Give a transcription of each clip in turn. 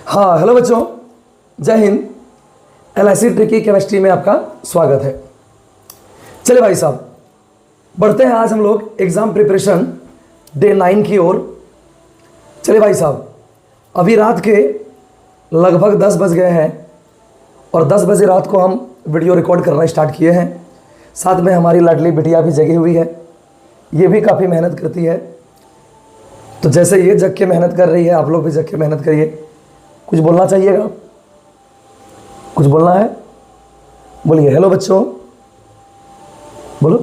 हाँ हेलो बच्चों, जय हिंद। LIC ट्रिकी केमिस्ट्री में आपका स्वागत है। चलिए भाई साहब, बढ़ते हैं आज हम लोग एग्ज़ाम प्रिपरेशन डे 9 की ओर। चलिए भाई साहब, अभी रात के लगभग 10 बज गए हैं और 10 बजे रात को हम वीडियो रिकॉर्ड करना स्टार्ट किए हैं। साथ में हमारी लाडली बिटिया भी जगी हुई है, ये भी काफ़ी मेहनत करती है। तो जैसे ये जग के मेहनत कर रही है, आप लोग भी जग के मेहनत करिए। कुछ बोलना चाहिएगा? कुछ बोलना है? बोलिए। हेलो बच्चों, बोलो।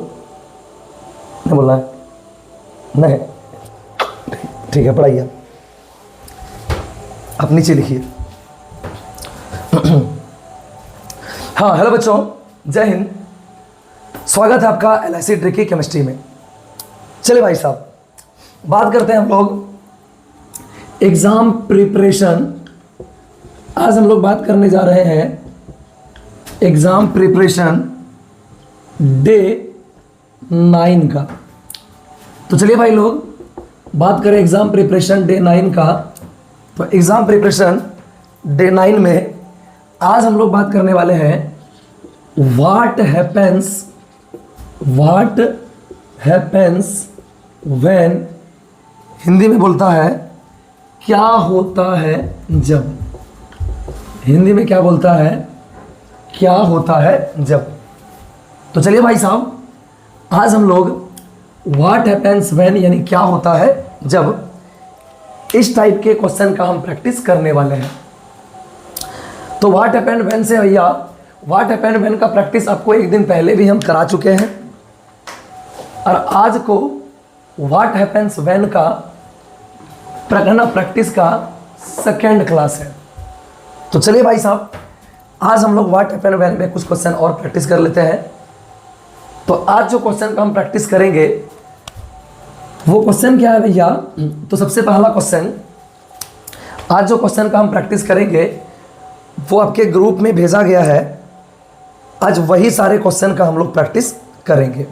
नहीं बोलना है? नहीं, ठीक है, पढ़ाइए। आप नीचे लिखिए। हाँ हेलो बच्चों, जय हिंद। स्वागत है आपका LIC ट्रिकी केमिस्ट्री में। चलिए भाई साहब, बात करते हैं हम लोग एग्ज़ाम प्रिपरेशन। आज हम लोग बात करने जा रहे हैं एग्ज़ाम प्रिपरेशन डे 9 का। तो चलिए भाई लोग, बात करें एग्ज़ाम प्रिपरेशन डे 9 का। तो एग्ज़ाम प्रिपरेशन डे 9 में आज हम लोग बात करने वाले हैं व्हाट हैपेंस व्हेन। हिंदी में बोलता है क्या होता है जब। हिंदी में क्या बोलता है? क्या होता है जब। तो चलिए भाई साहब, आज हम लोग व्हाट हैपेंस व्हेन यानी क्या होता है जब, इस टाइप के क्वेश्चन का हम प्रैक्टिस करने वाले हैं। तो व्हाट हैपेंड व्हेन से भैया, व्हाट हैपेंड व्हेन का प्रैक्टिस आपको एक दिन पहले भी हम करा चुके हैं और आज को व्हाट हैपेंस व्हेन का प्रैक्टिस का सेकेंड क्लास है। तो चलिए भाई साहब, आज हम लोग व्हाट हैपेंड व्हेन में कुछ क्वेश्चन और प्रैक्टिस कर लेते हैं। तो आज जो क्वेश्चन का हम प्रैक्टिस करेंगे वो क्वेश्चन क्या है भैया? तो सबसे पहला क्वेश्चन, आज जो क्वेश्चन का हम प्रैक्टिस करेंगे वो आपके ग्रुप में भेजा गया है। आज वही सारे क्वेश्चन का हम लोग प्रैक्टिस करेंगे।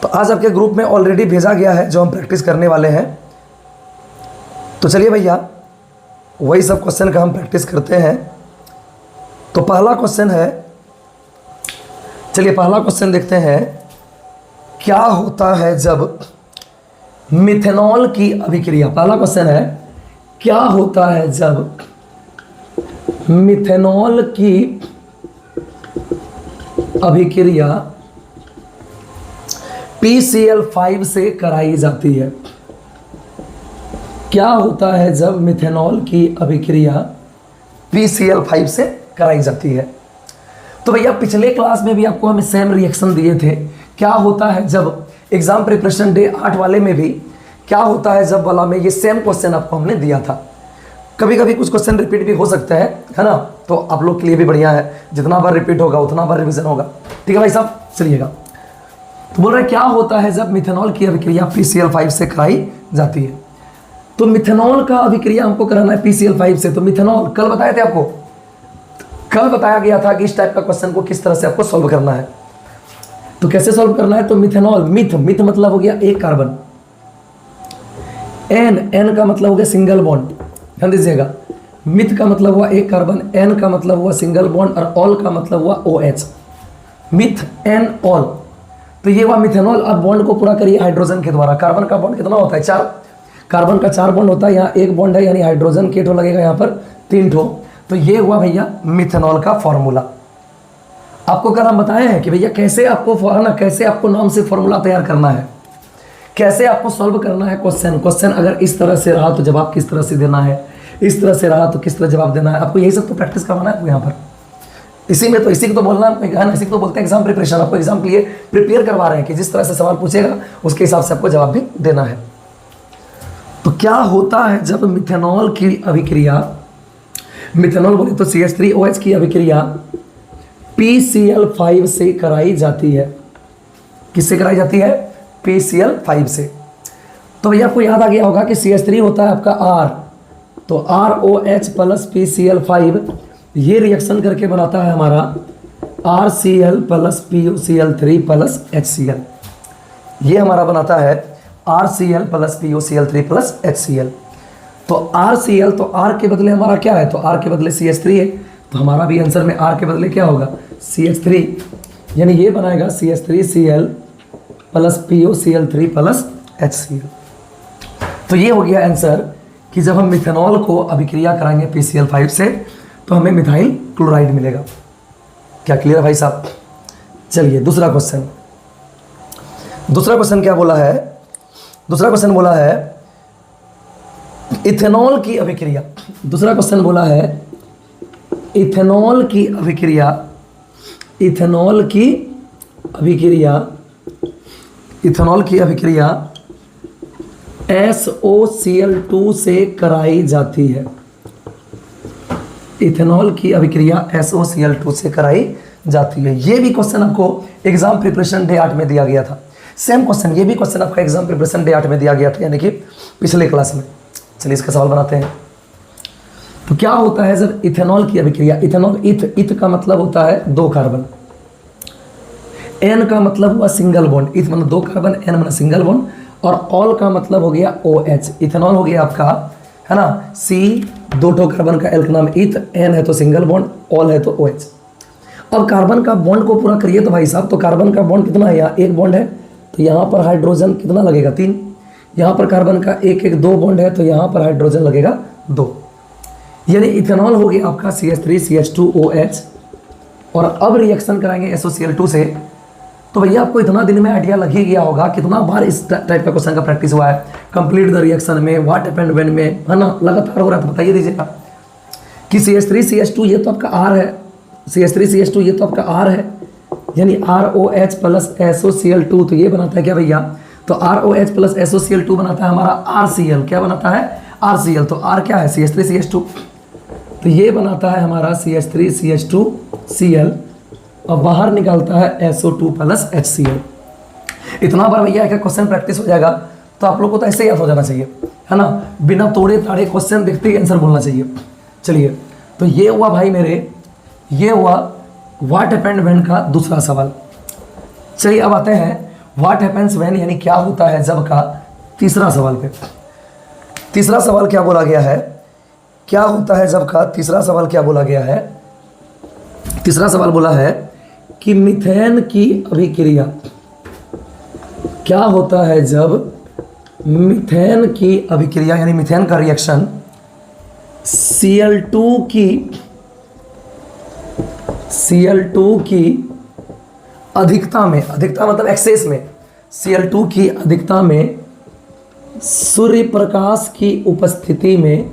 तो आज आपके ग्रुप में ऑलरेडी भेजा गया है जो हम प्रैक्टिस करने वाले हैं। तो चलिए भैया, वही सब क्वेश्चन का हम प्रैक्टिस करते हैं। तो पहला क्वेश्चन है, चलिए पहला क्वेश्चन देखते हैं। क्या होता है जब मिथेनॉल की अभिक्रिया। पहला क्वेश्चन है, क्या होता है जब मिथेनॉल की अभिक्रिया PCl5 से कराई जाती है। क्या होता है जब मिथेनॉल की अभिक्रिया PCl5 से कराई जाती है? तो भैया पिछले क्लास में भी आपको हम सेम रिएक्शन दिए थे। क्या होता है जब, एग्जाम प्रिपरेशन डे 8 वाले में भी क्या होता है जब वाला में ये सेम क्वेश्चन आपको हमने दिया था। कभी कभी कुछ क्वेश्चन रिपीट भी हो सकता है ना, तो आप लोग के लिए भी बढ़िया है। जितना बार रिपीट होगा उतना बार रिवीजन होगा। ठीक है भाई साहब, चलिएगा। तो बोल रहे हैं क्या होता है जब मिथेनॉल की अभिक्रिया PCl5 से कराई जाती है। तो मिथेनॉल का अभिक्रिया हमको कराना है PCl5 से। तो मिथेनॉल कल बताए थे आपको, कल बताया गया था कि इस टाइप का क्वेश्चन को किस तरह से आपको सॉल्व करना है। तो कैसे सॉल्व करना है? तो मिथेनॉल, मिथ मतलब हो गया एक कार्बन, एन का मतलब हो गया सिंगल बॉन्ड। ध्यान दीजिएगा, मिथ का मतलब हुआ एक कार्बन, एन का मतलब हुआ सिंगल बॉन्ड और ऑल का मतलब हुआ OH। Myth, N, all. तो ये हुआ मिथेनॉल। अब बॉन्ड को पूरा करिए हाइड्रोजन के द्वारा। कार्बन का बॉन्ड कितना होता है? 4। कार्बन का 4 बॉन्ड होता है, यहाँ एक बॉन्ड है यानी हाइड्रोजन के ठो लगेगा यहाँ पर 3 ठो। तो ये हुआ भैया मिथेनॉल का फॉर्मूला। आपको कल हम बताए हैं कि भैया कैसे आपको नाम से फॉर्मूला तैयार करना है, कैसे आपको सॉल्व करना है क्वेश्चन अगर इस तरह से रहा तो जवाब किस तरह से देना है, इस तरह से रहा तो किस तरह जवाब देना है। आपको यही सब तो प्रैक्टिस करवाना है आपको यहाँ पर। इसी में तो, इसी को तो बोलना है, इसी को तो बोलते हैं एग्जाम प्रिपरेशन। आपको एग्जाम के लिए प्रिपेयर करवा रहे हैं कि जिस तरह से सवाल पूछेगा उसके हिसाब से आपको जवाब भी देना है। तो क्या होता है जब मिथेनॉल की अभिक्रिया, मिथेनॉल बोले तो CH3OH की अभिक्रिया PCl5 से कराई जाती है। किससे कराई जाती है? PCl5 से। तो भैया आपको याद आ गया होगा कि CH3 होता है आपका R, तो ROH प्लस PCl5 ये रिएक्शन करके बनाता है हमारा RCl plus PuCl3 plus HCl। ये हमारा बनाता है RCl plus PuCl3 plus HCl। तो RCl, तो R के बदले हमारा क्या है, तो R के बदले CH3 है, तो हमारा भी आंसर में R के बदले क्या होगा, CH3, यानी ये बनाएगा CH3Cl plus POCl3 plus HCl। तो ये हो गया आंसर कि जब हम मिथेनॉल को अभिक्रिया कराएंगे PCl5 से तो हमें मिथाइल क्लोराइड मिलेगा। क्या क्लियर भाई साहब? चलिए दूसरा क्वेश्चन। दूसरा क्वेश्चन क्या बोला है, दूसरा क्वेश्चन बोला है इथेनॉल की अभिक्रिया। दूसरा क्वेश्चन बोला है इथेनॉल की अभिक्रिया, इथेनॉल की अभिक्रिया, इथेनॉल की अभिक्रिया SOCl2 से कराई जाती है। इथेनॉल की अभिक्रिया SOCl2 से कराई जाती है। ये भी क्वेश्चन आपको एग्जाम प्रिपरेशन डे 8 में दिया गया था। सेम क्वेश्चन, ये भी क्वेश्चन आपका एग्जाम प्रिपरेशन डे 8 में दिया गया था, यानी कि पिछले क्लास में। चलिए इसका सवाल बनाते हैं। तो क्या होता है जब इथेनॉल की अभिक्रिया, इथेनॉल, इथ का मतलब होता है 2 कार्बन, N का मतलब हुआ सिंगल बॉन्ड, इथ मतलब 2 कार्बन, N मतलब सिंगल बॉन्ड, और ऑल का मतलब हो गया OH। इथेनॉल हो गया आपका, है ना, C 2 कार्बन का L का नाम इथ, N है तो सिंगल बॉन्ड, ऑल है तो OH। अब कार्बन का बॉन्ड को पूरा करिए तो भाई साहब, तो कार्बन का बॉन्ड कितना है, यहाँ 1 बॉन्ड है तो यहाँ पर हाइड्रोजन कितना लगेगा, 3। यहाँ पर कार्बन का 2 बॉन्ड है तो यहाँ पर हाइड्रोजन लगेगा 2। यानी इथेनॉल हो गया आपका CH3CH2OH। और अब रिएक्शन कराएंगे SOCl2 से। तो भैया आपको इतना दिन में आइडिया लग ही गया होगा, कितना बार इस टाइप का क्वेश्चन का प्रैक्टिस हुआ है, कंप्लीट द रिएक्शन में, व्हाट हैपेंड व्हेन में, है ना, लगातार हो रहा है। तो बताइए दीजिएगा कि CH3CH2 ये तो आपका R है, CH3CH2 ये तो आपका R है, यानी ROH प्लस SOCl2, तो ये बनाता है क्या भैया, तो ROH प्लस SOCl2 बनाता है हमारा RCl। क्या बनाता है, RCl। तो R क्या है, CH3CH2, तो ये बनाता है हमारा CH3CH2Cl, और बाहर निकालता है SO2 प्लस HCl। इतना बार भैया एक क्वेश्चन प्रैक्टिस हो जाएगा तो आप लोग को तो ऐसे याद हो जाना चाहिए, है ना, बिना तोड़े ताड़े क्वेश्चन देखते ही आंसर बोलना चाहिए। चलिए, तो ये हुआ भाई मेरे, ये हुआ व्हाट हैपेंड व्हेन का दूसरा सवाल। चलिए अब आते हैं व्हाट हैपेंस व्हेन, यानी क्या होता है जब का तीसरा सवाल पे। तीसरा सवाल क्या बोला गया है, क्या होता है जब का तीसरा सवाल क्या बोला गया है। तीसरा सवाल बोला है कि मीथेन की अभिक्रिया, क्या होता है जब मीथेन की अभिक्रिया, यानी मीथेन का रिएक्शन Cl2 की अधिकता में, अधिकता मतलब एक्सेस में, Cl2 की अधिकता में सूर्य प्रकाश की उपस्थिति में,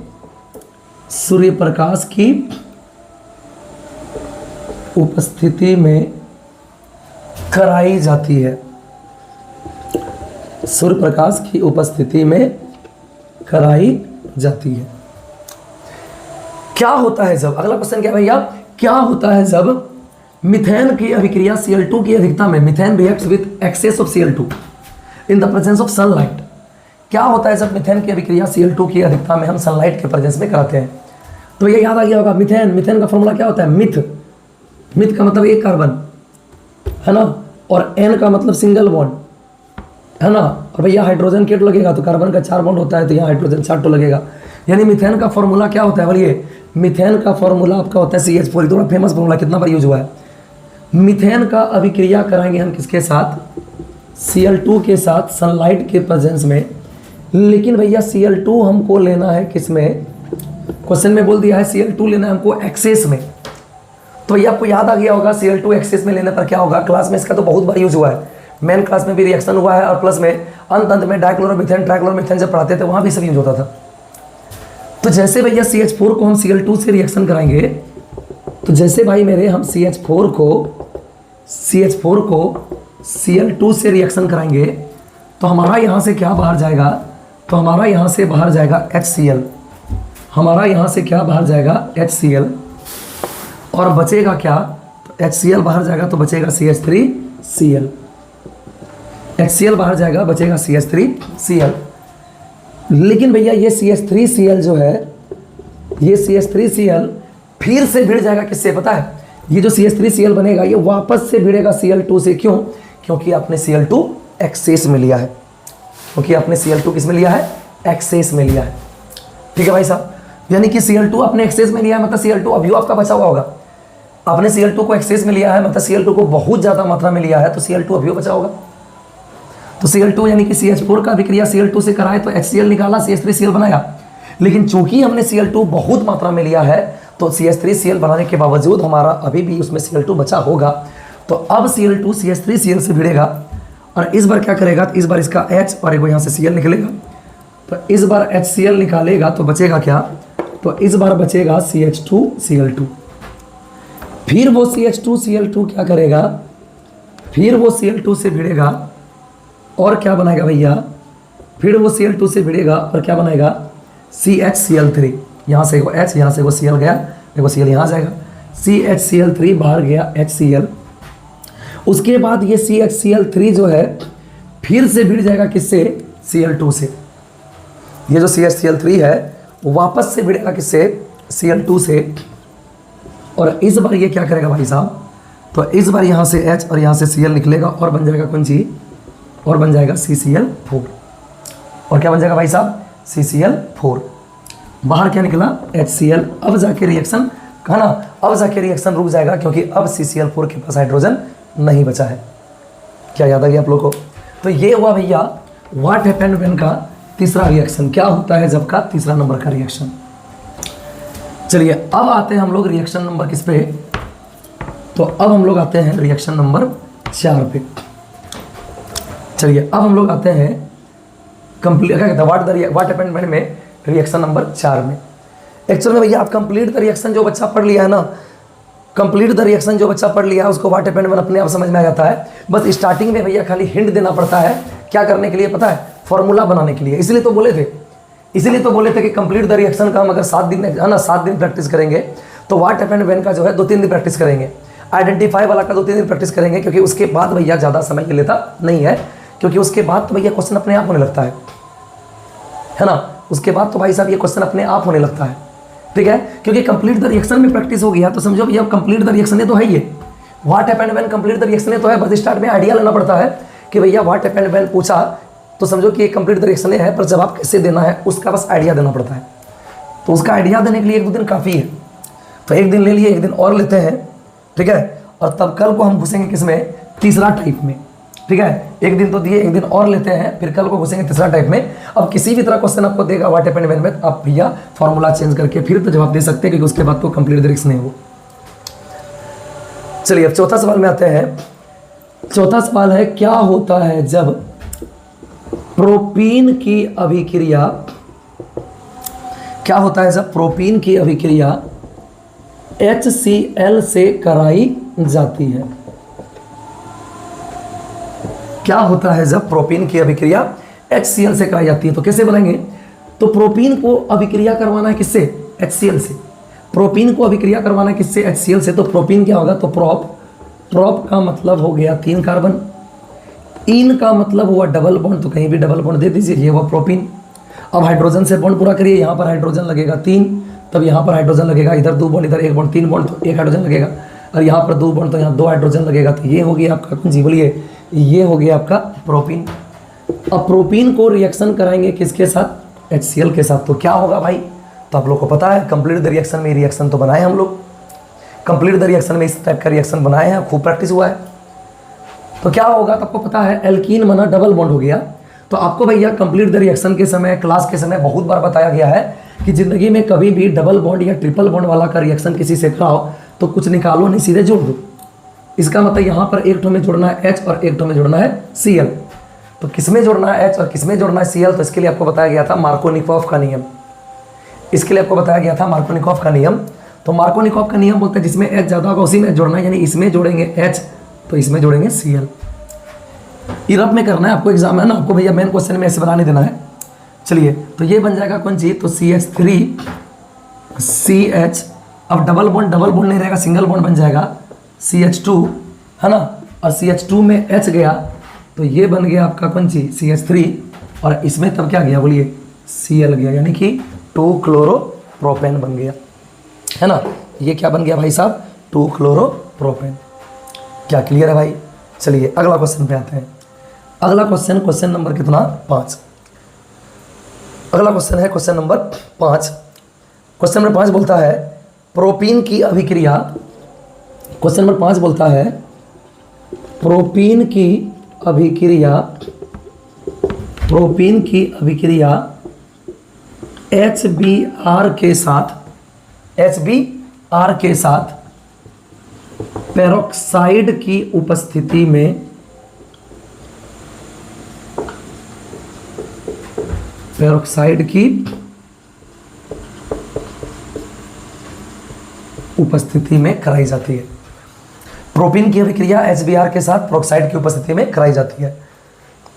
सूर्य प्रकाश की उपस्थिति में कराई जाती है। सूर्य प्रकाश की उपस्थिति में कराई जाती है। क्या होता है जब, अगला क्वेश्चन क्या भैया, क्या होता है जब मीथेन की अभिक्रिया Cl2 की अधिकता में, methane reacts with excess of Cl2 in the presence of sunlight. क्या होता है जब मीथेन की अभिक्रिया Cl2 की अधिकता में हम सनलाइट के प्रेजेंस में कराते हैं। तो ये याद आ गया होगा, मीथेन, मीथेन का फॉर्मूला क्या होता है, मिथ, मिथ का मतलब 1 कार्बन, है ना, और N का मतलब सिंगल बॉन्ड, है ना, और भैया हाइड्रोजन केट लगेगा तो कार्बन का 4 बॉन्ड होता है तो यहाँ हाइड्रोजन 4 तो लगेगा। यानी मीथेन का फॉर्मूला क्या होता है, बोलिए, मीथेन का फॉर्मूला आपका होता है CH4। थोड़ा फेमस फॉर्मूला, कितना बार यूज हुआ है। मीथेन का अभिक्रिया कराएंगे हम किसके साथ, Cl2 के साथ सनलाइट के प्रेजेंस में। लेकिन भैया Cl2 हमको लेना है किसमें, क्वेश्चन में बोल दिया है Cl2 लेना है हमको एक्सेस में। तो ये आपको याद आ गया होगा, Cl2 एक्सेस में लेने पर क्या होगा। क्लास में इसका तो बहुत बार यूज हुआ है, मेन क्लास में भी रिएक्शन हुआ है, और प्लस में अंत में डाइक्लोरोमीथेन, ट्राइक्लोरोमीथेन जब पढ़ाते थे वहाँ भी सब यूज होता था। तो जैसे भैया CH4 को हम Cl2 से रिएक्शन कराएंगे, तो जैसे भाई मेरे हम CH4 को Cl2 से रिएक्शन कराएंगे तो हमारा यहाँ से क्या बाहर जाएगा, तो हमारा यहाँ से बाहर जाएगा HCl, हमारा यहाँ से क्या बाहर जाएगा HCl, और बचेगा क्या, तो HCl बाहर जाएगा तो बचेगा CH3Cl, HCl बाहर जाएगा बचेगा CH3Cl। लेकिन भैया ये CH3Cl जो है, ये CH3Cl फिर से भिड़ जाएगा किससे पता है, ये जो CH3Cl बनेगा ये वापस से भिड़ेगा Cl2 से। क्यों, क्योंकि आपने Cl2 एक्सेस में लिया है, क्योंकि आपने Cl2 किस में लिया है, एक्सेस में लिया है। ठीक है भाई साहब, यानी कि Cl2 आपने एक्सेस में लिया है, मतलब Cl2 अभी आपका बचा हुआ होगा। आपने Cl2 को एक्सेस में लिया है, मतलब Cl2 को बहुत ज़्यादा मात्रा में लिया है, तो Cl2 अभी बचा होगा। तो Cl2 यानी कि CH4 का अभिक्रिया Cl2 से कराए तो HCl निकाला, CH3Cl बनाया। लेकिन चूंकि हमने Cl2 बहुत मात्रा में लिया है तो CH3Cl बनाने के बावजूद हमारा अभी भी उसमें Cl2 बचा होगा। तो अब Cl2 CH3Cl से भिड़ेगा और इस बार क्या करेगा, तो इस बार इसका H और एक यहाँ से Cl निकलेगा। तो इस बार HCl निकालेगा तो बचेगा क्या, तो इस बार बचेगा CH2Cl2। फिर वो CH2Cl2 क्या करेगा, फिर वो Cl2 से भिड़ेगा और क्या बनाएगा भैया, फिर वो Cl2 से भिड़ेगा और क्या बनाएगा, CHCl3। यहाँ से एगो H, यहाँ से एगो Cl गया, एगो Cl यहाँ जाएगा, CHCl3 बाहर गया HCl। उसके बाद ये CHCl3 जो है फिर से भिड़ जाएगा किससे, Cl2 से। ये जो CHCl3 है वो वापस से भिड़ेगा किससे, Cl2 से। और इस बार ये क्या करेगा भाई साहब, तो इस बार यहाँ से H और यहाँ से Cl निकलेगा और बन जाएगा कौन सी, और बन जाएगा CCl4। और क्या बन जाएगा भाई साहब, CCl4। बाहर क्या निकला, HCl। अब जाके रिएक्शन कहा ना, अब जाके रिएक्शन रुक जाएगा क्योंकि अब CCl4 के पास हाइड्रोजन नहीं बचा है। क्या याद आ गया आप लोगों को। तो ये हुआ भैया व्हाट हैपेंड व्हेन का तीसरा रिएक्शन, क्या होता है जब का तीसरा नंबर का रिएक्शन। चलिए अब आते हैं हम लोग रिएक्शन नंबर किस पे, तो अब हम लोग आते हैं रिएक्शन नंबर 4 पे। चलिए अब हम लोग आते हैं कंप्लीट, क्या कहते हैं, व्हाट हैपेंड व्हेन में रिएक्शन नंबर 4 में। एक्चुअल में भैया आप कंप्लीट द रिएक्शन जो बच्चा पढ़ लिया है ना, कंप्लीट द रिएक्शन जो बच्चा पढ़ लिया है उसको व्हाट हैपेंड व्हेन अपने आप समझ में आ जाता है। बस स्टार्टिंग में भैया खाली हिंट देना पड़ता है, क्या करने के लिए पता है, फॉर्मूला बनाने के लिए। इसलिए तो बोले थे कि कंप्लीट द रिएक्शन का हम अगर 7 दिन है ना, 7 दिन प्रैक्टिस करेंगे तो व्हाट हैपेंड व्हेन का जो है 2-3 दिन प्रैक्टिस करेंगे, आइडेंटिफाई वाला का 2-3 दिन प्रैक्टिस करेंगे, क्योंकि उसके बाद भैया ज़्यादा समय लेता नहीं है, क्योंकि उसके बाद तो भैया क्वेश्चन अपने आप होने लगता है ना। उसके बाद तो भाई साहब ये क्वेश्चन अपने आप होने लगता है, ठीक है, क्योंकि कंप्लीट द रिएक्शन में प्रैक्टिस हो गया। तो समझो भैया कंप्लीट द रिएक्शन है तो है, ये what happened when complete the reaction है तो है। बस स्टार्ट में आइडिया लेना पड़ता है कि भैया व्हाट हैपेंड व्हेन पूछा तो समझो कि कंप्लीट द रिएक्शन है, पर जवाब कैसे देना है उसका बस आइडिया देना पड़ता है। तो उसका आइडिया देने के लिए 1-2 दिन काफ़ी है। तो 1 दिन ले लिए, 1 दिन और लेते हैं, ठीक है, और तब कल को हम घुसेंगे किसमें, तीसरा टाइप में, ठीक है। 1 दिन तो दिए, 1 दिन और लेते हैं, फिर कल को घुसेंगे तीसरा टाइप में। अब किसी भी तरह क्वेश्चन आपको देगा व्हाट हैपेंड व्हेन में, आप भैया फॉर्मूला चेंज करके फिर तो जवाब दे सकते हैं, क्योंकि उसके बाद तो कंप्लीट द रिएक्शन है वो। चलिए अब चौथा सवाल में आते हैं। चौथा सवाल है, क्या होता है जब प्रोपीन की अभिक्रिया, क्या होता है जब प्रोपीन की अभिक्रिया HCl से कराई जाती है। क्या होता है जब प्रोपीन की अभिक्रिया HCl से कराई जाती है। तो कैसे बनाएंगे, तो प्रोपीन को अभिक्रिया करवाना है किससे, HCl से। प्रोपीन को अभिक्रिया करवाना है किससे, HCl से। तो प्रोपीन क्या होगा, तो प्रोप का मतलब हो गया 3 कार्बन, इन का मतलब हुआ डबल बॉन्ड, तो कहीं भी डबल बॉन्ड दे दीजिए, ये हुआ प्रोपीन। अब हाइड्रोजन से बॉन्ड पूरा करिए, यहाँ पर हाइड्रोजन लगेगा 3, तब यहाँ पर हाइड्रोजन लगेगा, इधर 2 बॉन्ड, इधर 1 बॉन्ड, 3 बॉन्ड, तो 1 हाइड्रोजन लगेगा, और यहाँ पर 2 बॉन्ड तो यहाँ 2 हाइड्रोजन लगेगा। तो ये हो गया आपका कौन सी, बोलिए, ये हो गया आपका प्रोपीन। अब प्रोपीन को रिएक्शन कराएंगे किसके साथ, HCl के साथ। तो क्या होगा भाई, तो आप लोग को पता है कंप्लीट द रिएक्शन में रिएक्शन तो बनाए हम लोग, कंप्लीट द रिएक्शन में इस टाइप का रिएक्शन बनाए हैं, खूब प्रैक्टिस हुआ है। तो क्या होगा, तो आपको पता है एल्कीन बना डबल बॉन्ड हो गया। तो आपको भैया कंप्लीट द रिएक्शन के समय, क्लास के समय बहुत बार बताया गया है कि जिंदगी में कभी भी डबल बॉन्ड या ट्रिपल बॉन्ड वाला का रिएक्शन किसी से कराओ तो कुछ निकालो नहीं, सीधे जोड़ दो। इसका मतलब यहाँ पर एक ठो में जोड़ना है H और एक ठो में जोड़ना है Cl। तो किस में जोड़ना है H और किस में जोड़ना है Cl, तो इसके लिए आपको बताया गया था मार्कोनिकॉफ का नियम। इसके लिए आपको बताया गया था मार्कोनिकॉफ का नियम। तो मार्कोनिकॉफ का नियम बोलते हैं जिसमें H ज़्यादा होगा उसी में जोड़ना है, यानी इसमें जोड़ेंगे H तो इसमें जोड़ेंगे Cl। इरप में करना है आपको, एग्जाम है ना, आपको भैया मेन क्वेश्चन में ऐसे बनाने देना है। चलिए तो ये बन जाएगा कौन सी, तो CH3CH। अब डबल बॉन्ड नहीं रहेगा, सिंगल बॉन्ड बन जाएगा CH2, है ना, और CH2 में H गया तो ये बन गया आपका कौन सी, CH3, और इसमें तब क्या गया, बोलिए, Cl गया, यानी कि 2-क्लोरोप्रोपेन बन गया, है ना। ये क्या बन गया भाई साहब, 2-क्लोरोप्रोपेन। क्या क्लियर है भाई। चलिए अगला क्वेश्चन पे आते हैं। अगला क्वेश्चन नंबर कितना, 5। अगला क्वेश्चन है क्वेश्चन नंबर 5। क्वेश्चन नंबर 5 बोलता है प्रोपीन की अभिक्रिया। क्वेश्चन नंबर 5 बोलता है प्रोपीन की अभिक्रिया HBr के साथ पेरोक्साइड की उपस्थिति में कराई जाती है। प्रोपीन की अभिक्रिया HBr के साथ पेरोक्साइड की उपस्थिति में कराई जाती है।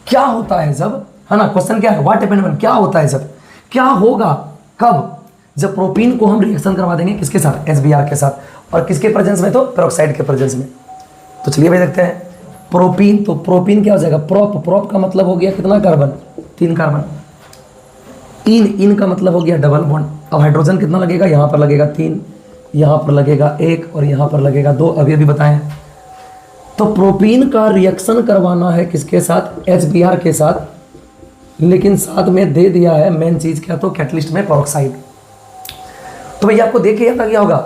क्या होता है जब, है ना, क्वेश्चन क्या है, व्हाट हैपेंड व्हेन, क्या होता है जब, क्या होगा कब, जब प्रोपीन को हम रिएक्शन करवा देंगे किसके साथ, HBr के साथ, और किसके प्रेजेंस में, तो पेरोक्साइड के प्रेजेंस में। तो चलिए भाई देखते हैं प्रोपीन। तो प्रोपीन क्या हो जाएगा, प्रोप का मतलब हो गया कितना कार्बन, 3 कार्बन। इन का मतलब हो गया डबल बॉन्ड। अब हाइड्रोजन कितना लगेगा, यहाँ पर लगेगा 3, यहाँ पर लगेगा 1 और यहाँ पर लगेगा 2, अभी बताएं। तो प्रोपीन का रिएक्शन करवाना है किसके साथ, HBr के साथ, लेकिन साथ में दे दिया है मेन चीज क्या, तो कैटलिस्ट में पेरोक्साइड। तो भैया आपको देख के याद आ गया होगा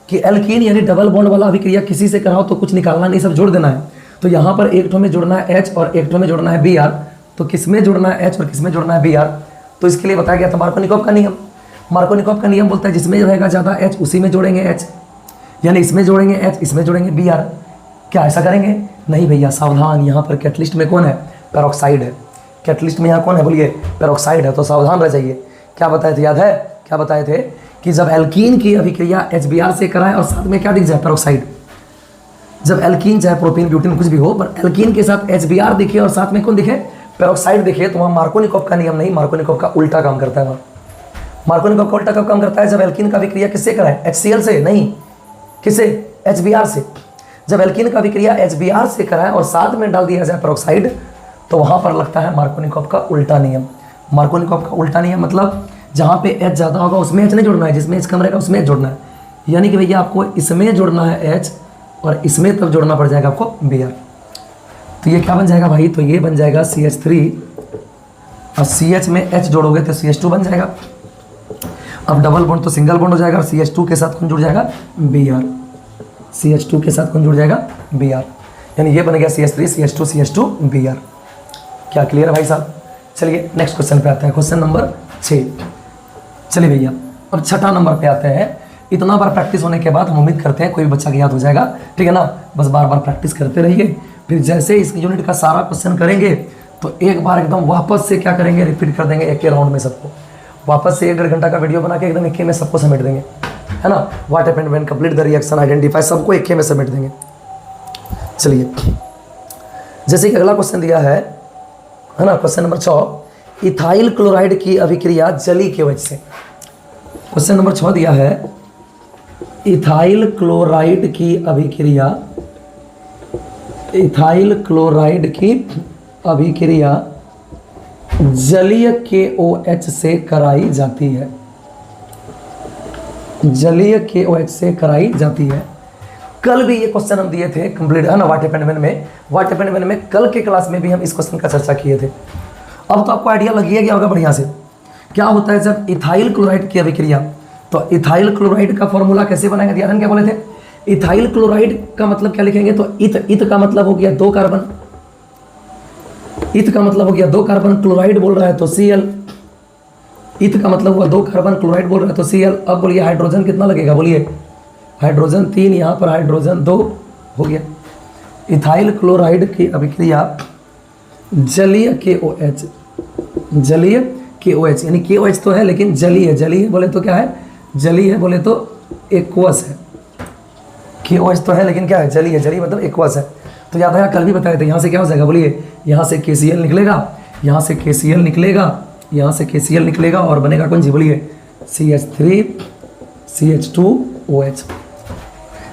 कि एल्कीन यानी डबल बॉन्ड वाला अभिक्रिया किसी से कराओ तो कुछ निकालना नहीं, सब जोड़ देना है। तो यहाँ पर एक ठो में जोड़ना है H और एक ठो में जोड़ना है Br। तो किसमें जोड़ना है H और किसमें जोड़ना है Br, तो इसके लिए बताया गया था मार्कोनिकॉफ का नियम। मार्कोनिकॉफ का नियम बोलता है जिसमें रहेगा ज़्यादा H उसी में जोड़ेंगे H, यानी इसमें जोड़ेंगे H, इसमें जोड़ेंगे Br। क्या ऐसा करेंगे, नहीं भैया सावधान, यहाँ पर कैटलिस्ट में कौन है, पेरोक्साइड है। कैटलिस्ट में यहाँ कौन है, बोलिए पेरोक्साइड है, तो सावधान रह जाइए। क्या बताए थे, याद है क्या बताए थे कि जब एल्कीन की अभिक्रिया HBr से कराएं और साथ में क्या दिख जाए, पेरोक्साइड। जब एल्कीन चाहे प्रोपीन ब्यूटेन कुछ भी हो, पर एल्कीन के साथ HBr दिखे और साथ में कौन दिखे, पेरोक्साइड दिखे, तो वहाँ मार्कोनिकॉफ का नियम नहीं, मार्कोनिकॉफ का उल्टा काम करता है। वहाँ मार्कोनिकॉफ का उल्टा कब काम करता है, जब एल्कीन का अभिक्रिया किससे कराए, HCl से नहीं, किससे, HBr से। जब एल्कीन का अभिक्रिया HBr से कराएं और साथ में डाल दिया जाए पेरोक्साइड, तो वहाँ पर लगता है मार्कोनिकॉफ का उल्टा नियम। मार्कोनिकॉफ का उल्टा नियम मतलब जहाँ पे H ज़्यादा होगा उसमें H नहीं जोड़ना है, जिसमें H कम रहेगा उसमें H जोड़ना है। यानी कि भैया आपको इसमें जोड़ना है H और इसमें तब जोड़ना पड़ जाएगा आपको Br। तो ये क्या बन जाएगा भाई, तो ये बन जाएगा CH3 और CH में H जोड़ोगे तो CH2 बन जाएगा। अब डबल बॉन्ड तो सिंगल बॉन्ड हो जाएगा और CH2 के साथ कौन जुड़ जाएगा, Br। CH2 के साथ कौन जुड़ जाएगा, Br, यानी ये बन गया CH3 CH2 Br। क्या क्लियर है भाई साहब। चलिए नेक्स्ट क्वेश्चन पे आते हैं, क्वेश्चन नंबर 6। चलिए भैया अब छठा नंबर पे आते हैं। इतना बार प्रैक्टिस होने के बाद हम उम्मीद करते हैं कोई भी बच्चा का याद हो जाएगा, ठीक है ना। बस बार बार प्रैक्टिस करते रहिए, फिर जैसे इस यूनिट का सारा क्वेश्चन करेंगे तो एक बार एकदम वापस से क्या करेंगे, रिपीट कर देंगे एक के राउंड में सबको। वापस से 1.5 घंटा का वीडियो बना के एकदम एक में सबको समेट देंगे, है ना। What happened when, complete the reaction, identify, सबको एक में समेट देंगे। चलिए जैसे कि अगला क्वेश्चन दिया है ना, क्वेश्चन नंबर 6, इथाइल क्लोराइड की अभिक्रिया जली के वजह से। क्वेश्चन नंबर 6 दिया है इथाइल क्लोराइड की अभिक्रिया, इथाइल क्लोराइड की अभिक्रिया जलीय KOH से कराई जाती है, जलीय KOH से कराई जाती है। कल भी ये क्वेश्चन हम दिए थे कंप्लीट, है ना, व्हाट हैपेंड व्हेन में। व्हाट हैपेंड व्हेन में कल के क्लास में भी हम इस क्वेश्चन का चर्चा किए थे। अब तो आपको आइडिया लग ही गया होगा बढ़िया से। क्या होता है जब इथाइल क्लोराइड की अभिक्रिया, तो इथाइल क्लोराइड का फॉर्मूला कैसे बनाएंगे, ध्यान क्या बोले थे, इथाइल क्लोराइड का मतलब क्या लिखेंगे, तो इत का मतलब हो गया 2 कार्बन, इत का मतलब हो गया 2 कार्बन, क्लोराइड बोल रहा है तो Cl, इत का मतलब हुआ 2 कार्बन, क्लोराइड बोल रहा है तो Cl। अब बोलिए हाइड्रोजन कितना लगेगा, बोलिए हाइड्रोजन 3, यहाँ पर हाइड्रोजन 2 हो गया। इथाइल क्लोराइड की अभिक्रिया जलीय KOH, जलीय KOH, यानी KOH तो है लेकिन जलीय, जलीय बोले तो क्या है, जलीय बोले तो एक्वस है। KOH तो है लेकिन क्या है, जलीय, जलीय मतलब एक्वस है। तो याद है कल भी बताए थे, यहाँ से क्या हो जाएगा, बोलिए यहाँ से KCl निकलेगा, यहाँ से KCl निकलेगा, यहाँ से KCl निकलेगा और बनेगा कौन जी, बोलिए CH3 CH2OH।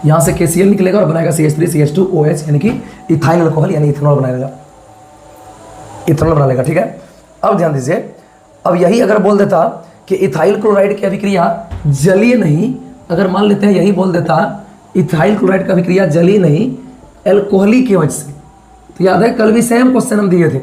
यहाँ से KCl निकलेगा और बनाएगा CH3 CH2OH, यानी कि इथाइल अल्कोहल यानी इथेनॉल बनाएगा, इथेनॉल बना लेगा, ठीक है। अब ध्यान दीजिए, अब यही अगर बोल देता कि इथाइल क्लोराइड की अभिक्रिया जलीय नहीं, अगर मान लेते हैं यही बोल देता इथाइल क्लोराइड की अभिक्रिया जलीय नहीं एल्कोहलिक की वजह से, तो याद है कल भी सेम क्वेश्चन हम दिए थे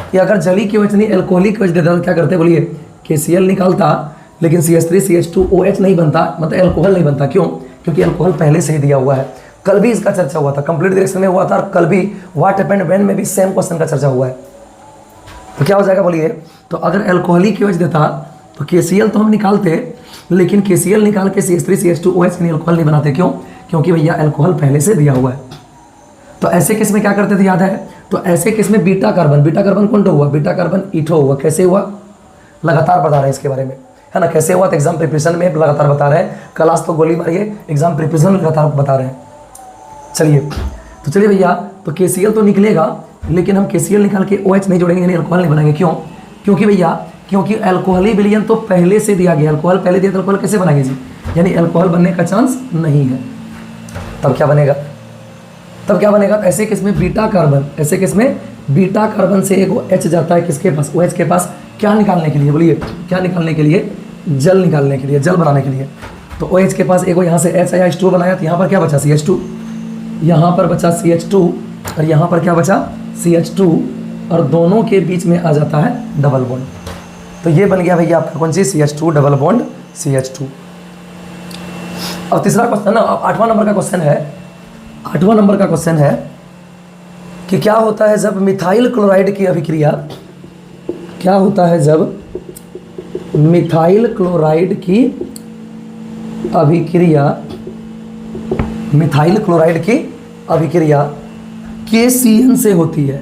कि अगर जलीय की वजह नहीं एल्कोहलिक की वजह देता तो क्या करते, बोलिए KCl निकालता, लेकिन CH3CH2OH नहीं बनता, मतलब एल्कोहल नहीं बनता। क्यों? क्योंकि एल्कोहल पहले से ही दिया हुआ है। कल भी इसका चर्चा हुआ था, कंप्लीट डायरेक्शन में हुआ था, और कल भी व्हाट हैपेंड व्हेन में भी सेम क्वेश्चन का चर्चा हुआ है। तो क्या हो जाएगा बोलिए? तो अगर एल्कोहल ही KOH देता तो KCl तो हम निकालते, लेकिन KCl निकाल के CH3CH2OH एल्कोहल नहीं बनाते। क्यों? क्योंकि भैया एल्कोहल पहले से दिया हुआ है। तो ऐसे केस में क्या करते थे याद है? तो ऐसे केस में बीटा कार्बन कौन हुआ? बीटा कार्बन ईथो हुआ। कैसे हुआ? लगातार बता रहे हैं इसके बारे में, है ना। कैसे हुआ? तो एग्जाम प्रिपरेशन में लगातार बता रहे हैं। क्लास तो गोली मारिए, एग्जाम प्रिपरेशन में लगातार बता रहे हैं। चलिए भैया, तो KCl तो निकलेगा, लेकिन हम KCl निकाल के OH नहीं जोड़ेंगे, यानी अल्कोहल नहीं बनाएंगे। क्यों? क्योंकि भैया, क्योंकि अल्कोहली विलयन तो पहले से दिया गया। अल्कोहल पहले दिया तो अल्कोहल कैसे बनाएंगे जी? यानी अल्कोहल बनने का चांस नहीं है। तब क्या बनेगा? तो ऐसे केस में बीटा कार्बन से एक H जाता है किसके पास? OH के पास। क्या निकालने के लिए? बोलिए, क्या निकालने के लिए? जल निकालने के लिए, जल बनाने के लिए। तो OH के पास एक यहाँ से H आया, H2 बनाया, तो यहाँ पर क्या बचा? CH2। यहाँ पर बचा CH2, और यहाँ पर क्या बचा? CH2, और दोनों के बीच में आ जाता है डबल बॉन्ड। तो ये बन गया भैया आपका कौन सी? CH2 double bond CH2। अब तीसरा क्वेश्चन ना, 8वां नंबर का क्वेश्चन है कि क्या होता है जब मिथाइल क्लोराइड की अभिक्रिया, क्या होता है जब मिथाइल क्लोराइड की अभिक्रिया KCN से होती है।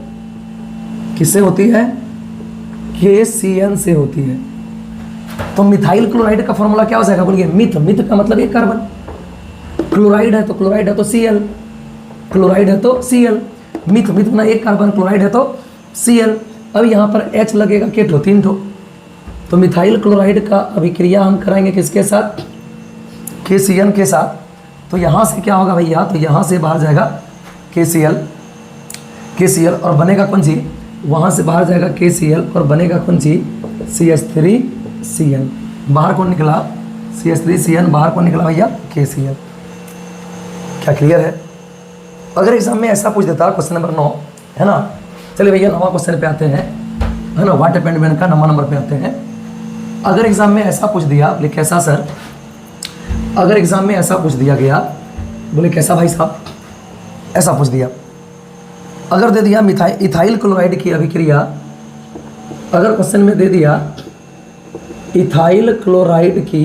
किससे होती है? KCN से होती है। तो मिथाइल क्लोराइड का फॉर्मूला क्या हो जाएगा? बोलिए, मिथ का मतलब एक कार्बन, क्लोराइड है तो Cl, क्लोराइड है तो Cl, मिथ ना एक कार्बन, क्लोराइड है तो Cl। अब यहाँ पर H लगेगा केटो, 3 ठो। तो मिथाइल क्लोराइड का अभिक्रिया हम कराएंगे किसके साथ? KCN के साथ। तो यहाँ से क्या होगा भैया? तो यहाँ से बाहर जाएगा KCl, और बनेगा कौन सी? वहाँ से बाहर जाएगा KCl, और बनेगा कौन सी? CH3CN। बाहर कौन निकला? CH3CN। बाहर कौन निकला भैया? KCl। क्या क्लियर है? अगर एग्जाम में ऐसा पूछ देता, क्वेश्चन नंबर 9 है ना। चलिए भैया 9वां क्वेश्चन पे आते हैं, है ना। व्हाट हैपेंड व्हेन का 9वां नंबर पे आते हैं। अगर एग्जाम में ऐसा पूछ दिया, बोले कैसा सर? अगर एग्जाम में ऐसा पूछ दिया गया, बोले कैसा भाई साहब? ऐसा पूछ दिया, अगर दे दिया इथाइल क्लोराइड की अभिक्रिया, अगर क्वेश्चन में दे दिया इथाइल क्लोराइड की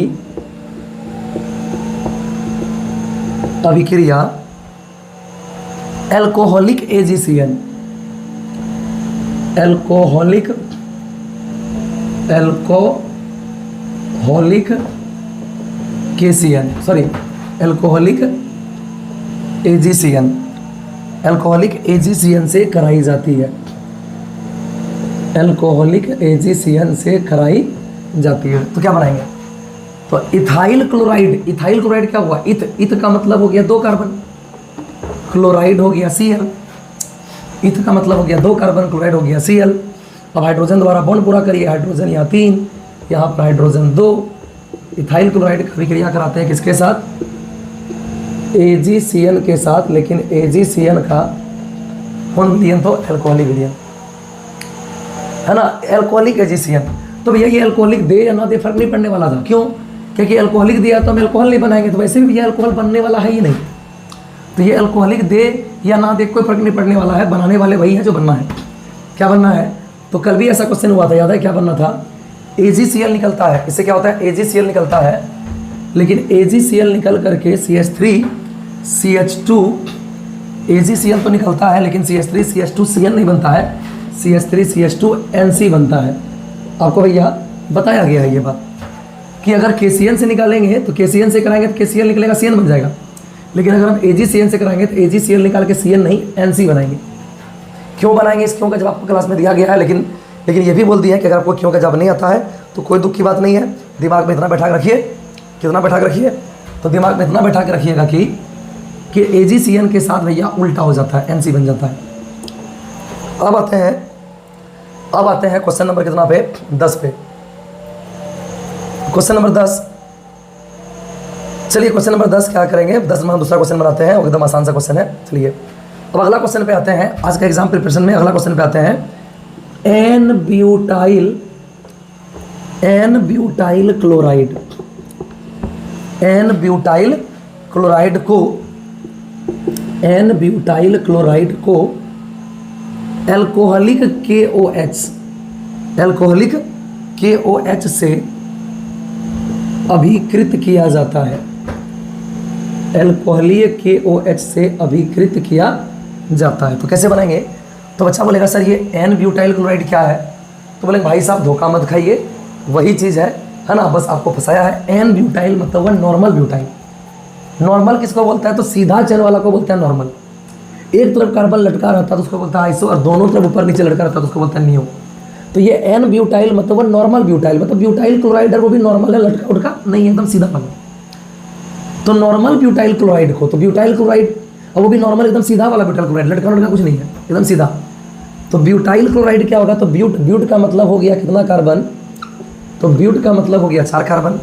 अभिक्रिया alcoholic AgCN, alcoholic KCN, sorry alcoholic AgCN से कराई जाती है। एल्कोहलिक AgCN से कराई जाती है। तो क्या बनाएंगे? तो इथाइल क्लोराइड क्या हुआ? इथ का मतलब हो गया 2 कार्बन, क्लोराइड हो गया Cl। इथ का मतलब हो गया 2 कार्बन, क्लोराइड हो गया Cl। अब हाइड्रोजन द्वारा बॉन्ड पूरा करिए, हाइड्रोजन यहाँ 3, यहाँ पर हाइड्रोजन 2। इथाइल क्लोराइड की अभिक्रिया कराते हैं किसके साथ? AgCN के साथ, लेकिन AgCN का कौन विलयन? तो एल्कोहलिक विलयन, है ना, एल्कोहलिक AgCN। तो भैया ये एल्कोहलिक दे या ना दे फर्क नहीं पड़ने वाला था। क्यों? क्योंकि एल्कोहलिक दिया तो हम एल्कोहल नहीं बनाएंगे, तो वैसे भी भैया एल्कोहल बनने वाला है ही नहीं। तो ये एल्कोहलिक दे या ना दे कोई फर्क नहीं पड़ने वाला है, बनाने वाले वही है जो बनना है। क्या बनना है? तो कल भी ऐसा क्वेश्चन हुआ था, याद है क्या बनना था? AgCl निकलता है। इससे क्या होता है? AgCl निकलता है, लेकिन AgCl निकल करके CH3CH2, AgCl तो निकलता है, लेकिन CH3CH2Cl नहीं बनता है, CH3CH2NC बनता है। आपको भैया बताया गया है ये बात कि अगर KCN से निकालेंगे तो KCN से कराएंगे तो KCl निकलेगा, CN बन जाएगा। लेकिन अगर हम AgCN से कराएंगे तो AgCl निकाल के CN नहीं NC बनाएंगे। क्यों बनाएंगे? इस क्यों का जवाब आपको क्लास में दिया गया है, लेकिन ये भी बोल दिया है कि अगर आपको क्यों का जवाब नहीं आता है तो कोई दुख की बात नहीं है। दिमाग में इतना बैठा के रखिए, कितना बैठा के रखिए? तो दिमाग में इतना बैठा के रखिएगा कि AgCN के साथ भैया उल्टा हो जाता है, NC बन जाता है। अब आते हैं क्वेश्चन नंबर कितना पे? 10 पे। Question number 10। चलिए क्वेश्चन नंबर 10 क्या करेंगे? 10 में हम दूसरा क्वेश्चन बनाते हैं, एकदम आसान सा क्वेश्चन है। चलिए अब अगला क्वेश्चन पे आते हैं। आज का एग्जाम प्रिपरेशन में अगला क्वेश्चन पे आते हैं। N butyl chloride, n butyl chloride को, एन ब्यूटाइल क्लोराइड को एल्कोहलिक KOH, एल्कोहलिक KOH से अभिकृत किया जाता है, एल्कोहलीय KOH से अभिकृत किया जाता है। तो कैसे बनाएंगे? तो बच्चा बोलेगा सर ये एन ब्यूटाइल क्लोराइड क्या है? तो बोलेंगे भाई साहब धोखा मत खाइए, वही चीज़ है ना, बस आपको फंसाया है। एन ब्यूटाइल मतलब हुआ नॉर्मल ब्यूटाइल। नॉर्मल किसको बोलता है? तो सीधा चेन वाला को बोलते हैं नॉर्मल। एक तरफ कार्बन लटका रहता है तो उसको बोलता है आइसो, और दोनों तरफ ऊपर नीचे लटका रहता है तो उसको बोलता है नियो। तो ये एन ब्यूटाइल मतलब वह नॉर्मल ब्यूटाइल, मतलब ब्यूटाइल क्लोराइड है वो भी नॉर्मल है, लटका उटका नहीं, एकदम सीधा वाला। तो नॉर्मल ब्यूटाइल क्लोराइड को, तो ब्यूटाइल क्लोराइड और वो भी नॉर्मल एकदम सीधा वाला ब्यूटाइल क्लोराइड, लटका उटका कुछ नहीं है, एकदम सीधा। तो ब्यूटाइल क्लोराइड क्या होगा? तो ब्यूट, ब्यूट का मतलब हो गया कितना कार्बन? तो ब्यूट का मतलब हो गया 4 कार्बन,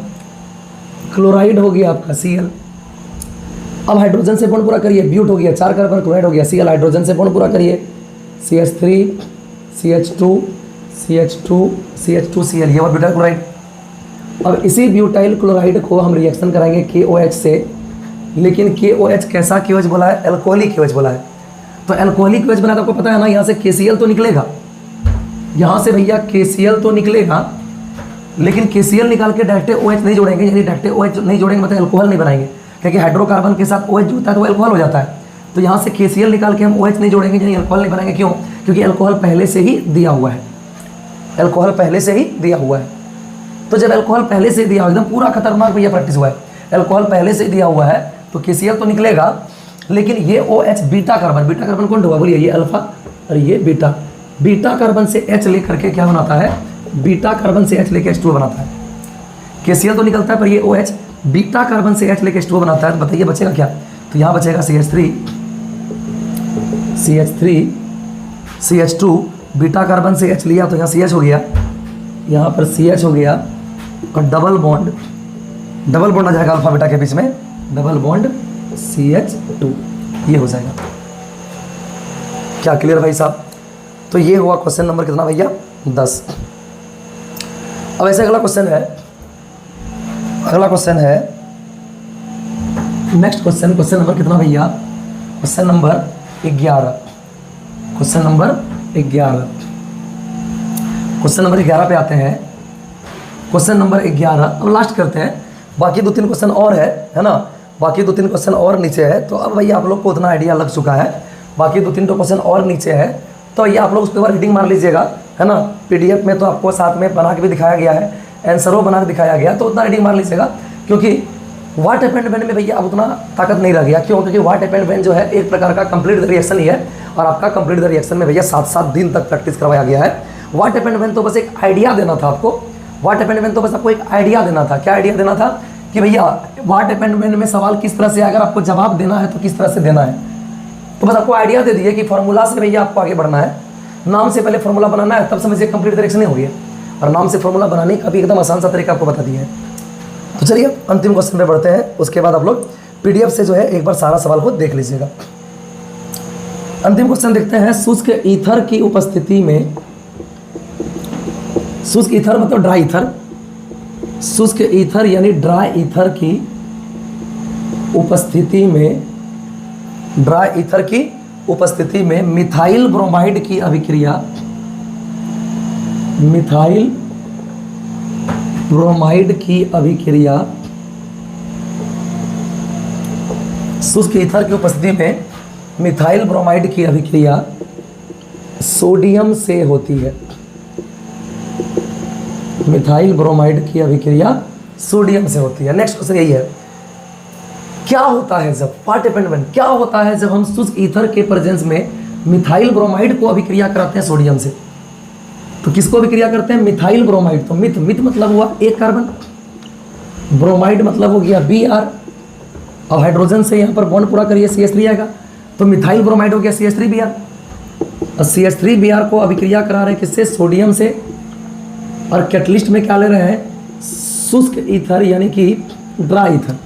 क्लोराइड हो गया आपका Cl। अब हाइड्रोजन से बॉन्ड पूरा करिए, ब्यूट हो गया 4 कार्बन, क्लोराइड हो गया Cl, हाइड्रोजन से बॉन्ड पूरा करिए, CH3 CH2 CH2 CH2 Cl, ये हुआ ब्यूटाइल क्लोराइड। अब इसी ब्यूटाइल क्लोराइड को हम रिएक्शन कराएंगे KOH से, लेकिन KOH कैसा KOH बोला है? एल्कोहलिक KOH बोला है। तो एल्कोहलिक KOH बना तो आपको पता है ना, यहाँ से KCl तो निकलेगा, यहाँ से भैया KCl तो निकलेगा, लेकिन KCl निकाल के डायरेक्ट OH नहीं जोड़ेंगे, यानी डायरेक्ट OH नहीं जोड़ेंगे मतलब एल्कोहल नहीं बनाएंगे, क्योंकि हाइड्रोकार्बन के साथ OH जुड़ता है तो वो एल्कोहल हो जाता है। तो यहाँ से KCl निकाल के हम OH नहीं जोड़ेंगे, यानी एल्कोहल नहीं बनाएंगे। क्यों? क्योंकि एल्कोहल पहले से ही दिया हुआ है, एल्कोहल पहले से ही दिया हुआ है। तो जब एल्कोहल पहले से दिया हुआ, एकदम पूरा खतरनाक भैया प्रैक्टिस हुआ है, एल्कोहल पहले से दिया हुआ है तो KCl तो निकलेगा, लेकिन ये OH beta carbon, beta carbon कौन होगा? बोलिए ये अल्फा और ये बीटा, बीटा कार्बन से H लेकर के क्या बनाता है? बीटा कार्बन से H लेके H2O बनाता है। KCl तो निकलता है पर ये OH बीटा कार्बन से H लेके H2O बनाता है। तो बताइए बचेगा क्या? तो यहाँ बचेगा CH3 CH2, बीटा कार्बन से H लिया तो यहाँ CH हो गया, यहाँ पर CH हो गया, और डबल बॉन्ड आ जाएगा अल्फा बीटा के बीच में, डबल बॉन्ड CH2, ये हो जाएगा। क्या क्लियर भाई साहब? तो ये हुआ क्वेश्चन नंबर कितना भैया? 10। अब ऐसे अगला क्वेश्चन है, नेक्स्ट क्वेश्चन, क्वेश्चन नंबर कितना भैया? Question number 11, question number 11, question number 11 पे आते हैं। क्वेश्चन नंबर 11 अब लास्ट करते हैं, बाकी 2-3 क्वेश्चन और है ना, बाकी 2-3 क्वेश्चन और नीचे है। तो अब भैया आप लोग को उतना आइडिया लग चुका है, बाकी 2-3 क्वेश्चन और नीचे है, तो ये आप लोग उसके बाद रीडिंग मार लीजिएगा, है ना। PDF में तो आपको साथ में बना के भी दिखाया गया है, आंसरों बना के दिखाया गया, तो उतना रीडिंग मार लीजिएगा, क्योंकि व्हाट हैपेंड व्हेन में भैया अब उतना ताकत नहीं रह गया। क्यों? क्योंकि व्हाट हैपेंड व्हेन जो है एक प्रकार का कंप्लीट द रिएक्शन ही है, और आपका कंप्लीट द रिएक्शन में भैया 7-7 दिन तक प्रैक्टिस करवाया गया है। व्हाट हैपेंड व्हेन तो बस एक आइडिया देना था आपको, व्हाट हैपेंड व्हेन तो बस आपको एक आइडिया देना था। क्या आइडिया देना था? कि भैया व्हाट हैपेंड व्हेन में सवाल किस तरह से, अगर आपको जवाब देना है तो किस तरह से देना है। तो बस आपको आइडिया दे दिए कि फॉर्मूला से भैया आपको आगे बढ़ना है, नाम से पहले फॉर्मूला बनाना है, तब समझिए कंप्लीट रिएक्शन नहीं होगी, और नाम से फॉर्मूला बनाने का भी एकदम आसान सा तरीका आपको बता दिया है। तो चलिए अंतिम क्वेश्चन पे बढ़ते हैं, उसके बाद आप लोग PDF से जो है एक बार सारा सवाल को देख लीजिएगा। अंतिम क्वेश्चन देखते हैं, शुष्क ईथर की उपस्थिति में, शुष्क ईथर मतलब ड्राई ईथर, शुष्क ईथर यानी ड्राई ईथर की उपस्थिति में, ड्राई ईथर की उपस्थिति में मिथाइल ब्रोमाइड की अभिक्रिया, मिथाइल ब्रोमाइड की अभिक्रिया, शुष्क ईथर की उपस्थिति में मिथाइल ब्रोमाइड की अभिक्रिया सोडियम से होती है, मिथाइल ब्रोमाइड की अभिक्रिया सोडियम से होती है। नेक्स्ट क्वेश्चन यही है, क्या होता है जब, व्हाट हैपेंड व्हेन, क्या होता है जब हम शुष्क ईथर के प्रेजेंस में मिथाइल ब्रोमाइड को अभिक्रिया कराते हैं सोडियम से? तो किसको अभिक्रिया करते हैं? Methyl bromide. तो मिथ मतलब हुआ एक कार्बन, ब्रोमाइड मतलब हो गया Br, और हाइड्रोजन से यहाँ पर बॉन्ड पूरा करिए CH3 आएगा, तो मिथाइल ब्रोमाइड हो गया CH3Br, और CH3Br को अभिक्रिया करा रहे हैं किससे? सोडियम से, और कैटलिस्ट में क्या ले रहे हैं? शुष्क ईथर यानी कि ड्राई ईथर।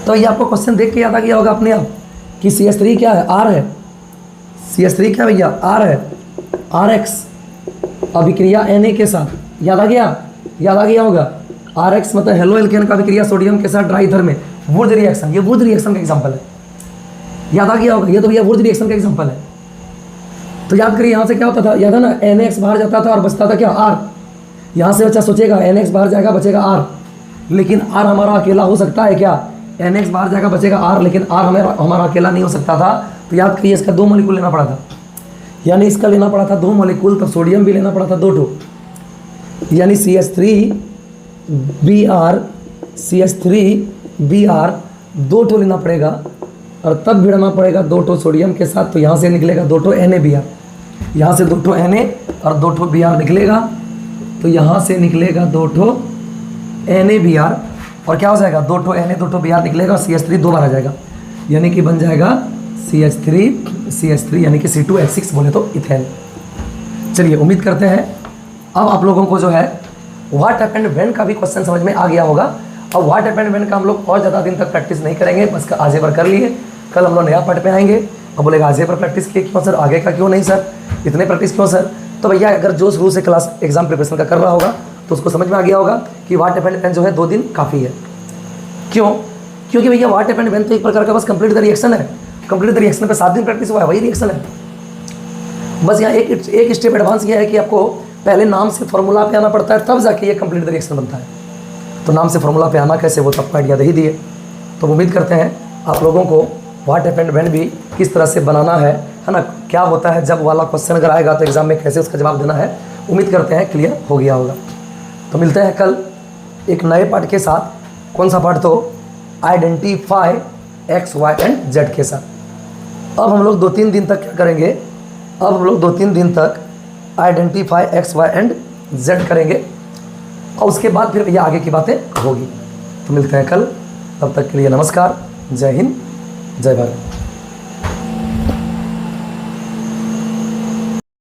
तो ये आपको क्वेश्चन देख के याद आ गया होगा अपने आप कि CH3 क्या है? R है, CH3 क्या भैया? R है, RX अभिक्रिया Na के साथ, याद आ गया? याद आ गया होगा। RX मतलब हेलो एल्केन का अभिक्रिया सोडियम के साथ ड्राई ईथर में वुड रिएक्शन, ये वुड रिएक्शन का एग्जांपल है। याद आ गया होगा, ये तो भैया वुड रिएक्शन का एग्जांपल है। तो याद करिए यहाँ से क्या होता था, याद है ना, NX बाहर जाता था और बचता था क्या, R। यहाँ से बच्चा सोचेगा NX बाहर जाएगा बचेगा R, लेकिन R हमारा अकेला हो सकता है क्या, NX बाहर जाएगा बचेगा R, लेकिन R हमारा अकेला नहीं हो सकता था। तो याद करिए इसका 2 मॉलिक्यूल लेना पड़ा था, यानी इसका लेना पड़ा था 2 मॉलिक्यूल, तब सोडियम भी लेना पड़ा था 2 ठो, यानी CH3Br 2 ठो लेना पड़ेगा और तब भिड़ना पड़ेगा 2 ठो सोडियम के साथ। तो यहाँ से निकलेगा 2 ठो NaBr, यहाँ से 2 ठो Na और 2 ठो Br निकलेगा। तो यहाँ से निकलेगा 2 ठो NaBr और क्या हो जाएगा, 2 ठो Na 2 ठो Br निकलेगा और CH3 2 बार आ जाएगा, यानी कि बन जाएगा CH3 यानी कि C2H6 बोले तो इथेन। चलिए उम्मीद करते हैं अब आप लोगों को जो है व्हाट हैपेंड व्हेन का भी क्वेश्चन समझ में आ गया होगा। अब व्हाट हैपेंड व्हेन का हम लोग और ज़्यादा दिन तक प्रैक्टिस नहीं करेंगे, बस आज एक बार कर लिए, कल हम लोग नया पार्ट पे आएंगे और बोलेगा आज पर प्रैक्टिस किए क्यों सर, आगे का क्यों नहीं सर, इतने प्रैक्टिस क्यों सर। तो भैया अगर जो शुरू से क्लास एग्जाम प्रिपरेशन का कर रहा होगा तो उसको समझ में आ गया होगा कि व्हाट हैपेंड व्हेन जो है 2 दिन काफ़ी है। क्यों, क्योंकि भैया व्हाट हैपेंड व्हेन तो एक प्रकार का बस कंप्लीट द रिएक्शन है, कंप्लीट द रिएक्शन पे 7 दिन प्रैक्टिस हुआ है, वही रिएक्शन है। बस यहाँ एक स्टेप एडवांस किया है कि आपको पहले नाम से फॉर्मूला पे आना पड़ता है, तब जाके ये कंप्लीट द रिएक्शन बनता है। तो नाम से फॉर्मूला पे आना कैसे, वो तब आइडिया दे ही दिए। तो उम्मीद करते हैं आप लोगों को व्हाट हैपेंड व्हेन भी किस तरह से बनाना है ना, क्या होता है जब वाला क्वेश्चन अगर आएगा तो एग्जाम में कैसे उसका जवाब देना है, उम्मीद करते हैं क्लियर हो गया होगा। तो मिलते हैं कल एक नए पार्ट के साथ। कौन सा पार्ट, तो identify X, Y and Z के साथ। अब हम लोग 2-3 दिन तक क्या करेंगे, अब हम लोग 2-3 दिन तक identify X, Y and Z करेंगे और उसके बाद फिर भैया आगे की बातें होगी। तो मिलते हैं कल, तब तक के लिए नमस्कार, जय हिंद, जय भारत।